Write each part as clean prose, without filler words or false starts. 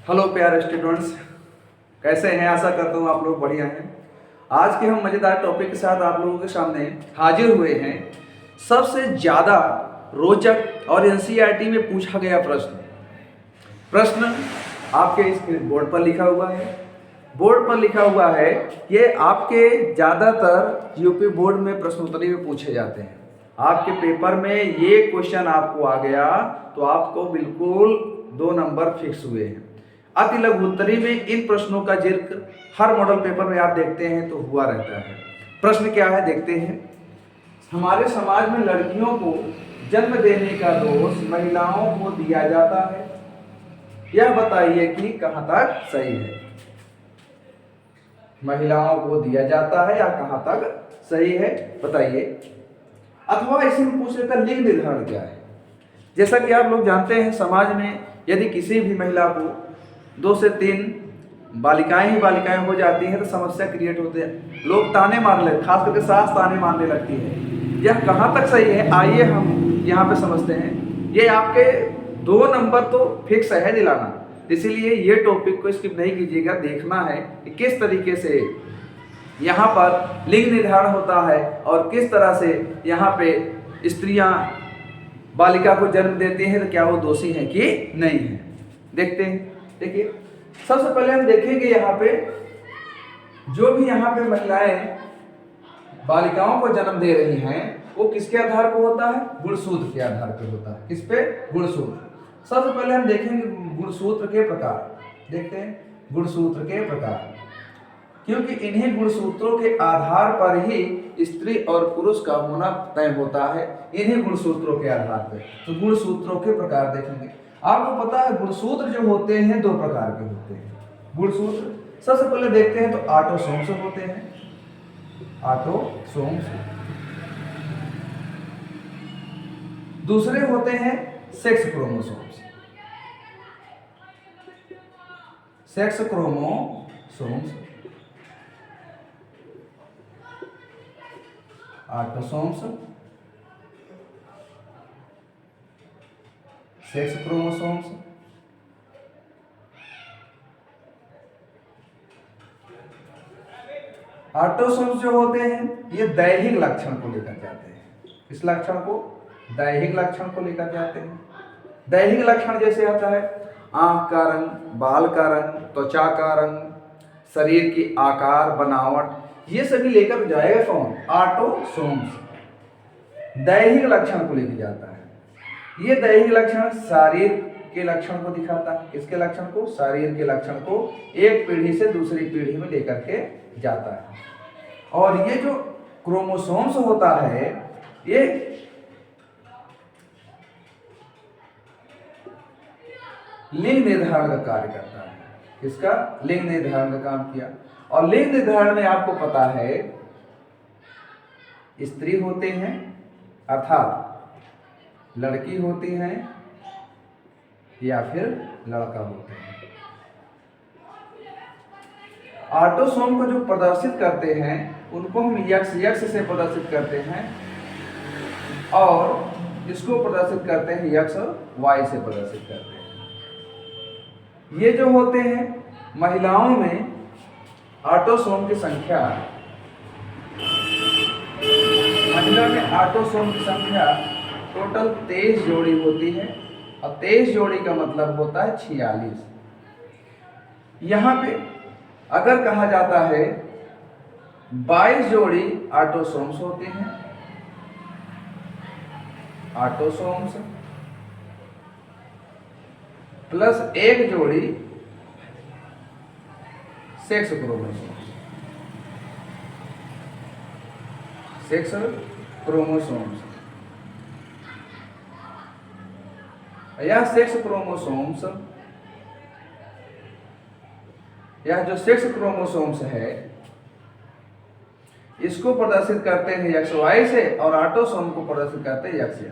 Hello प्यारे students, कैसे हैं? आशा करता हूँ आप लोग बढ़िया हैं। आज के हम मज़ेदार टॉपिक के साथ आप लोगों के सामने हाजिर हुए हैं। सबसे ज़्यादा रोचक और एनसीईआरटी में पूछा गया प्रश्न आपके इस बोर्ड पर लिखा हुआ है। बोर्ड पर लिखा हुआ है, ये आपके ज़्यादातर यूपी बोर्ड में प्रश्नोत्तरी में पूछे जाते हैं। आपके पेपर में ये क्वेश्चन आपको आ गया तो आपको बिल्कुल 2 नंबर फिक्स हुए हैं। अति लघु उत्तरी में इन प्रश्नों का जिक्र हर मॉडल पेपर में आप देखते हैं तो हुआ रहता है। प्रश्न क्या है देखते हैं। हमारे समाज में लड़कियों को जन्म देने का दोष महिलाओं को दिया जाता है, यह बताइए कि कहां तक सही है। महिलाओं को दिया जाता है या कहां तक सही है बताइए। अथवा इसी में पूछ लेता लिंग निर्धारण क्या है। जैसा कि आप लोग जानते हैं, समाज में यदि किसी भी महिला को 2 से 3 बालिकाएं हो जाती हैं तो समस्या क्रिएट होते हैं। लोग ताने मारने लगते, खास करके सास ताने मारने लगती है। यह कहाँ तक सही है आइए हम यहाँ पे समझते हैं। ये आपके 2 नंबर तो फिक्स है दिलाना, इसीलिए ये टॉपिक को स्किप नहीं कीजिएगा। देखना है कि किस तरीके से यहाँ पर लिंग निर्धारण होता है और किस तरह से यहाँ पे स्त्रियाँ बालिका को जन्म देती हैं तो क्या वो दोषी हैं कि नहीं है। देखते हैं। देखिए, सबसे पहले हम देखेंगे यहाँ पे जो भी यहाँ पे महिलाएं बालिकाओं को जन्म दे रही हैं वो किसके आधार पर होता है? गुणसूत्र के आधार पर होता है। किस पे? गुणसूत्र। सबसे पहले हम देखेंगे गुणसूत्र के प्रकार। देखते हैं गुणसूत्र के प्रकार, क्योंकि इन्हीं गुणसूत्रों के आधार पर ही स्त्री और पुरुष का होना तय होता है। इन्हीं गुणसूत्रों के आधार पर तो गुणसूत्रों के प्रकार देखेंगे। आपको पता है गुणसूत्र जो होते हैं 2 प्रकार के होते हैं। गुणसूत्र सबसे पहले देखते हैं तो ऑटोसोम्स होते हैं। ऑटोसोम्स। दूसरे होते हैं sex chromosomes. Sex chromosomes, autosomes, sex chromosomes. Autosomes जो होते हैं ये दैहिक लक्षण को लेकर जाते हैं। इस लक्षण को दैहिक लक्षण को लेकर जाते हैं। दैहिक लक्षण जैसे आता है आंख का रंग, बाल का रंग, त्वचा का रंग, शरीर की आकार बनावट, ये सभी लेकर जाएगा कौन? ऑटोसोम्स। दैहिक लक्षण को लेकर जाता है। ये दैहिक लक्षण शरीर के लक्षण को दिखाता है। किसके लक्षण को? शरीर के लक्षण को एक पीढ़ी से दूसरी पीढ़ी में लेकर के जाता है। और ये जो क्रोमोसोम्स होता है ये लिंग निर्धारण का कार्य करता है। किसका? लिंग निर्धारण का काम किया। और लिंग निर्धारण में आपको पता है स्त्री होते हैं अर्थात लड़की होती हैं या फिर लड़का होते हैं। ऑटोसोम को जो प्रदर्शित करते हैं उनको हम यक्स से प्रदर्शित करते हैं और इसको प्रदर्शित करते हैं यक्स वाई से प्रदर्शित करते हैं। ये जो होते हैं महिलाओं में ऑटोसोम की संख्या, महिला में ऑटोसोम की संख्या टोटल 23 जोड़ी होती है और 23 जोड़ी का मतलब होता है 46। यहाँ पे अगर कहा जाता है 22 जोड़ी ऑटोसोम्स होते हैं। ऑटोसोम्स प्लस 1 जोड़ी सेक्स क्रोमोसोम्स। Sex chromosomes. यह सेक्स क्रोमोसोम्स, यह जो सेक्स क्रोमोसोम्स है इसको प्रदर्शित करते हैं एक्स वाई से और ऑटोसोम को प्रदर्शित करते हैं एक्स से।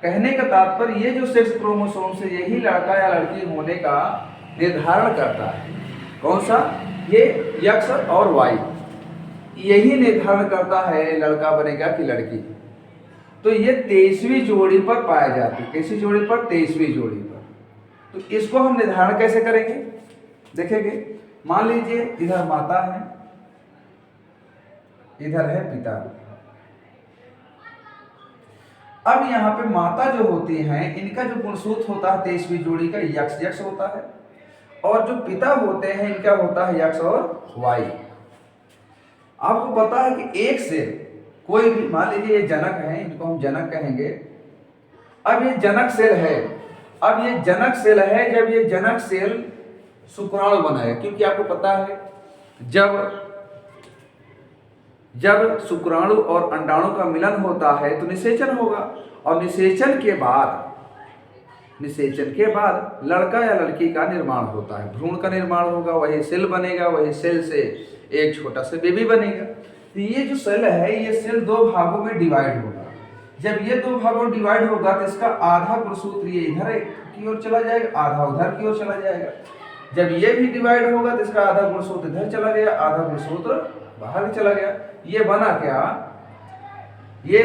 कहने का तात्पर्य ये जो सेक्स क्रोमोसोम्स है यही लड़का या लड़की होने का निर्धारण करता है। कौन सा? ये एक्स और वाई यही निर्धारण करता है लड़का बनेगा कि लड़की। तो ये 23वीं जोड़ी पर पाए जाते हैं। कैसी जोड़ी पर? 23वीं जोड़ी पर। तो इसको हम निर्धारण कैसे करेंगे देखेंगे। मान लीजिए इधर माता है, इधर है पिता। अब यहाँ पे माता जो होती हैं इनका जो गुणसूत्र होता है 23वीं जोड़ी का यक्ष यक्ष होता है, और जो पिता होते हैं इनका होता है यक्ष और वाई। आपको पता है कि एक से कोई भी, मान लीजिए ये जनक है, इनको हम जनक कहेंगे। अब ये जनक सेल है, अब ये जनक सेल है, जब ये जनक सेल शुक्राणु बनाएगा, क्योंकि आपको पता है जब शुक्राणु और अंडाणु का मिलन होता है तो निषेचन होगा, और निषेचन के बाद लड़का या लड़की का निर्माण होता है, भ्रूण का निर्माण होगा, वही सेल बनेगा, वही सेल से एक छोटा सा बेबी बनेगा। तो ये जो सेल है ये सेल दो भागों में डिवाइड होगा। जब ये दो भागों में डिवाइड होगा तो इसका आधा गुणसूत्र ये इधर की ओर चला जाएगा, आधा उधर की ओर चला जाएगा। जब ये भी डिवाइड होगा तो इसका आधा गुणसूत्र इधर चला गया, आधा गुणसूत्र बाहर चला गया। ये बना क्या, ये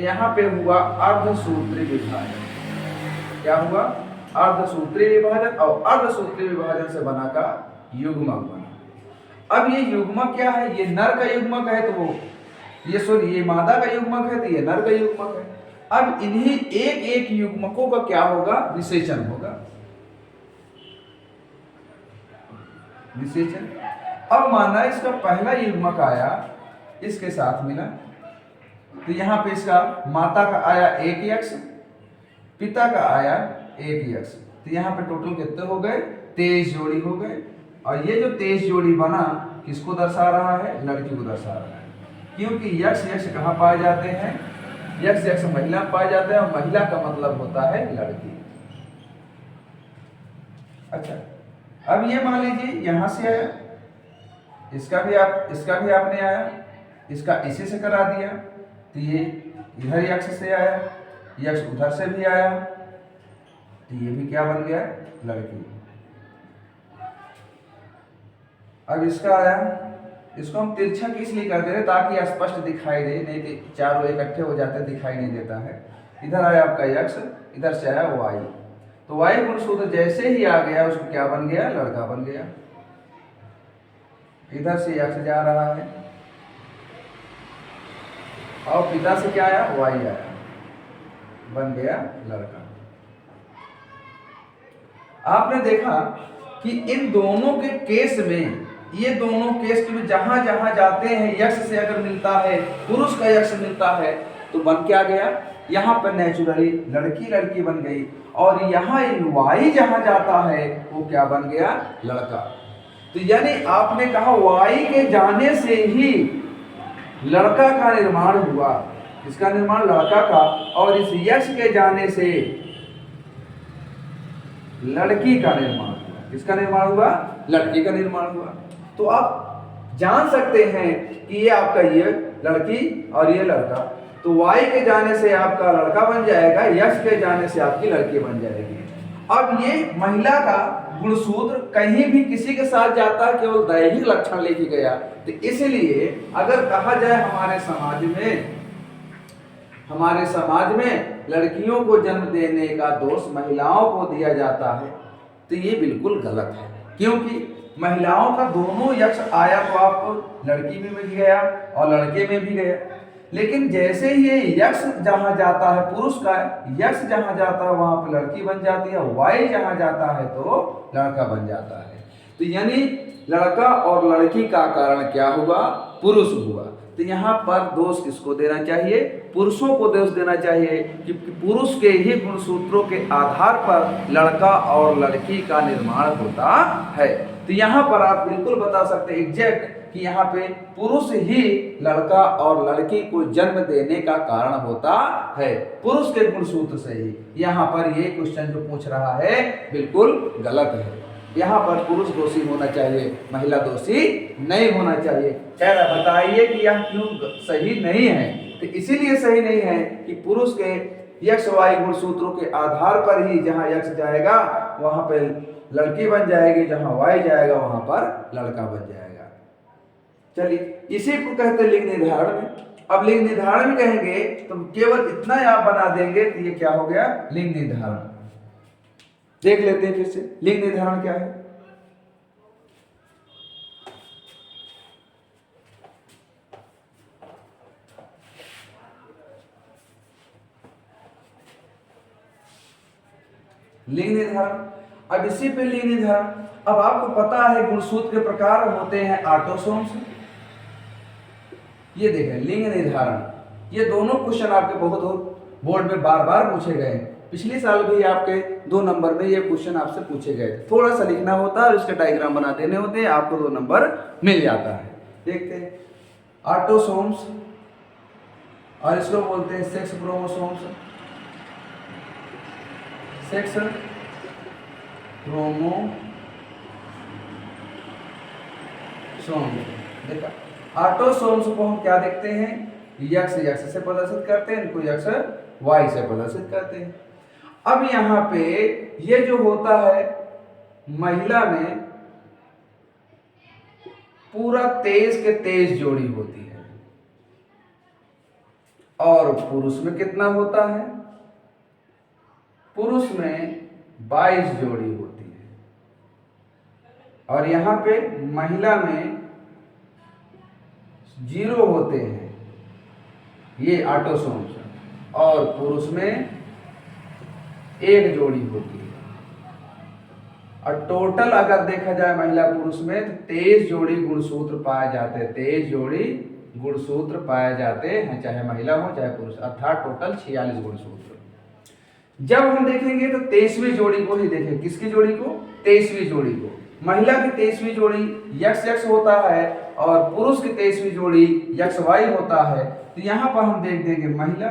यहाँ पे हुआ अर्धसूत्री विभाजन। क्या हुआ, अर्धसूत्री विभाजन, और अर्धसूत्री विभाजन से बना का युग्मक बना। अब ये युग्मक क्या है, ये नर का युग्मक है, तो वो ये मादा का युग्मक है, तो ये नर का युग्मक है। अब इन्हीं एक एक युग्मकों का क्या होगा, निषेचन होगा, निषेचन। अब माना इसका पहला युग्मक आया, इसके साथ मिला, तो यहाँ पे इसका माता का आया एक यक्ष, पिता का आया एक यक्ष, तो यहाँ पे टोटल कितने हो गए, 23 जोड़ी हो गए। और ये जो 23 जोड़ी बना किसको दर्शा रहा है, लड़की को दर्शा रहा है, क्योंकि यक्ष यक्ष कहाँ पाए जाते हैं, यक्ष यक्ष महिला पाए जाते हैं, और महिला का मतलब होता है लड़की। अच्छा, अब ये मान लीजिए यहां से आया, इसका भी आपने आया, इसका इसी से करा दिया, तो ये इधर यक्ष से आया, यक्ष उधर से भी आया, तो ये भी क्या बन गया, लड़की। अब इसका आया, इसको हम तिरछा इसलिए कर दे रहे ताकि स्पष्ट दिखाई दे, नहीं तो चारों इकट्ठे हो जाते दिखाई नहीं देता है। इधर आया आपका यक्ष, इधर से आया वाई, तो वाई गुणसूत्र जैसे ही आ गया उसको क्या बन गया, लड़का बन गया। इधर से यक्ष जा रहा है, और पिता से क्या आया, वाई आया, बन गया लड़का। आपने देखा कि इन दोनों के केस में, ये दोनों केस में जहां जहां जाते हैं यक्ष से अगर मिलता है, पुरुष का यक्ष मिलता है, तो बन क्या गया, यहाँ पर नेचुरली लड़की लड़की बन गई। और यहाँ वाई जहां जाता है वो क्या बन गया, लड़का। तो यानी आपने कहा वाई के जाने से ही लड़का का निर्माण हुआ, इसका निर्माण लड़का का, और इस यक्ष के जाने से लड़की का निर्माण हुआ। किसका निर्माण हुआ, लड़की का निर्माण हुआ। तो आप जान सकते हैं कि ये आपका ये लड़की और ये लड़का, तो वाई के जाने से आपका लड़का बन जाएगा, यक्ष के जाने से आपकी लड़की बन जाएगी। अब ये महिला का गुणसूत्र कहीं भी किसी के साथ जाता है केवल दैहिक लक्षण लेके गया, तो इसलिए अगर कहा जाए हमारे समाज में लड़कियों को जन्म देने का दोष महिलाओं को दिया जाता है, तो ये बिल्कुल गलत है। क्योंकि महिलाओं का दोनों यक्ष आया तो आपको लड़की में भी गया और लड़के में भी गया, लेकिन जैसे ही ये यक्ष जहां जाता है, पुरुष का यक्ष जहां जाता है वहां पर लड़की बन जाती है, वाई जहां जाता है तो लड़का बन जाता है। तो यानी लड़का और लड़की का कारण क्या हुआ, पुरुष हुआ। तो यहाँ पर दोष किसको देना चाहिए, पुरुषों को दोष देना चाहिए, क्योंकि पुरुष के ही गुणसूत्रों के आधार पर लड़का और लड़की का निर्माण होता है। तो यहाँ पर आप बिल्कुल बता सकते हैं एग्जैक्ट कि यहाँ पे पुरुष ही लड़का और लड़की को जन्म देने का कारण होता है, पुरुष के गुणसूत्र से ही। यहाँ पर ये क्वेश्चन जो पूछ रहा है बिल्कुल गलत है। यहाँ पर पुरुष दोषी होना चाहिए, महिला दोषी नहीं होना चाहिए। खैर बताइए कि यह क्यों सही नहीं है। तो इसीलिए सही नहीं है कि पुरुष के यक्ष वाई गुणसूत्रों के आधार पर ही जहाँ यक्ष जाएगा वहां पर लड़की बन जाएगी, जहां वाई जाएगा वहां पर लड़का बन जाएगा। चलिए, इसी को कहते हैं लिंग निर्धारण में। अब लिंग निर्धारण में कहेंगे तो केवल इतना आप बना देंगे तो ये क्या हो गया, लिंग निर्धारण। देख लेते हैं फिर से लिंग निर्धारण क्या है। लिंग निर्धारण, अब इसी पे लिंग निर्धारण। अब आपको पता है गुणसूत्र के प्रकार होते हैं ऑटोसोम्स, ये देखें लिंग निर्धारण, ये दोनों क्वेश्चन आपके बहुत बोर्ड में बार बार पूछे गए हैं। पिछले साल भी आपके 2 नंबर में ये क्वेश्चन आपसे पूछे गए थे, थोड़ा सा लिखना होता है और इसके डायग्राम बना देने होते हैं, आपको 2 नंबर मिल जाता है। देखते हैं ऑटोसोम्स, और इसको बोलते हैं सेक्स क्रोमोसोम्स, सेक्स क्रोमोसोम। देखा, ऑटोसोम्स को हम क्या देखते हैं, एक्स से प्रदर्शित करते हैं, इनको एक्स वाई से प्रदर्शित करते हैं। अब यहां पे ये जो होता है महिला में पूरा 23 के 23 जोड़ी होती है, और पुरुष में कितना होता है, पुरुष में 22 जोड़ी होती है, और यहां पे महिला में 0 होते हैं, ये ऑटोसोम्स, और पुरुष में 1 जोड़ी होती है। और टोटल अगर देखा जाए महिला पुरुष में तो 23 जोड़ी गुणसूत्र पाए जाते हैं, 23 जोड़ी गुणसूत्र पाए जाते हैं, चाहे महिला हो चाहे पुरुष, अर्थात टोटल 46 गुणसूत्र। जब हम देखेंगे तो 23वीं जोड़ी को ही देखें, किसकी जोड़ी को, 23वीं जोड़ी को। महिला की 23वीं जोड़ी XX होता है और पुरुष की 23वीं जोड़ी XY होता है। तो यहां पर हम देख देंगे महिला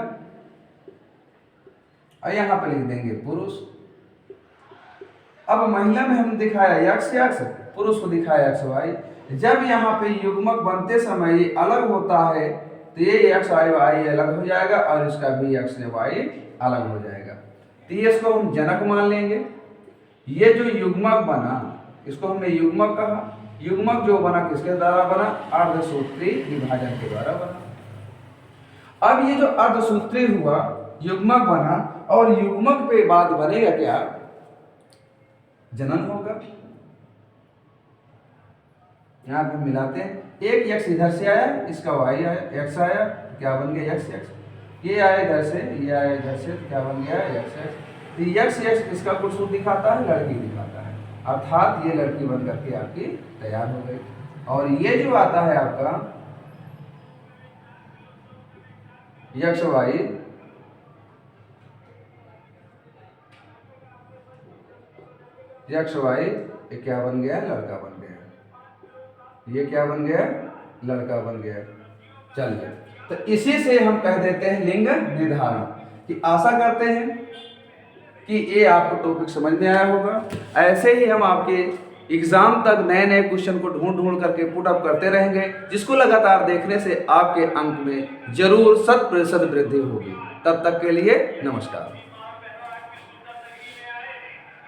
और यहां पर लिख देंगे पुरुष। अब महिला में हम दिखाया XX, पुरुष को दिखाया XY। जब यहाँ पे युग्मक बनते समय ये अलग होता है तो ये XY अलग हो जाएगा और इसका भी XY अलग हो जाएगा। तो ये इसको हम जनक मान लेंगे। ये जो युग्मक बना इसको हमने युग्मक कहा। युग्मक जो बना किसके द्वारा बना, अर्धसूत्री विभाजन के द्वारा बना। अब ये जो अर्धसूत्री हुआ, युग्मक बना, और युग्मक पे बाद बनेगा क्या, जनन होगा। यहां पे मिलाते हैं, एक x इधर से आया, इसका y आया, x आया, क्या बन गया x, ये आया इधर से, ये आया इधर से, क्या बन गया x। तो x इसका गुणसूत्र दिखाता है, लड़की दिखाता है, अर्थात ये लड़की बन करके आपकी तैयार हो गई। और ये जो आता है आपका XY, XY ये क्या बन गया, लड़का बन गया। ये क्या बन गया, लड़का बन गया। चलिए, तो इसी से हम कह देते हैं लिंग निर्धारण। कि आशा करते हैं कि ये आपको टॉपिक समझ में आया होगा। ऐसे ही हम आपके एग्जाम तक नए नए क्वेश्चन को ढूंढ करके पुट अप करते रहेंगे, जिसको लगातार देखने से आपके अंक में जरूर 100% वृद्धि होगी। तब तक के लिए नमस्कार।